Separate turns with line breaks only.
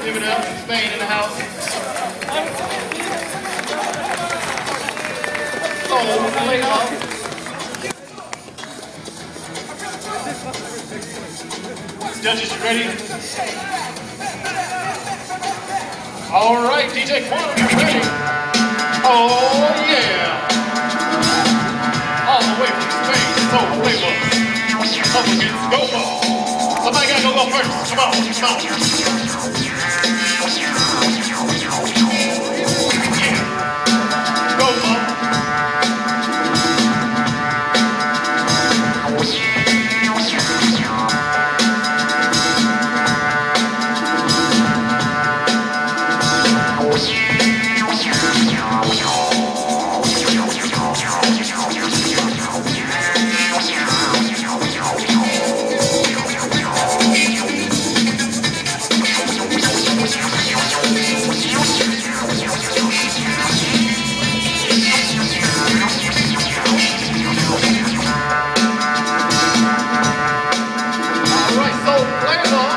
Give it up. Spain in the house. Soul flavor. Judges, you ready? All right, DJ Quantum, you ready? Oh yeah! All the way from Spain, Soul flavor. Up against Goma. Somebody gotta go first. Come on, come on. Yeah. Goma. All right, so flavor.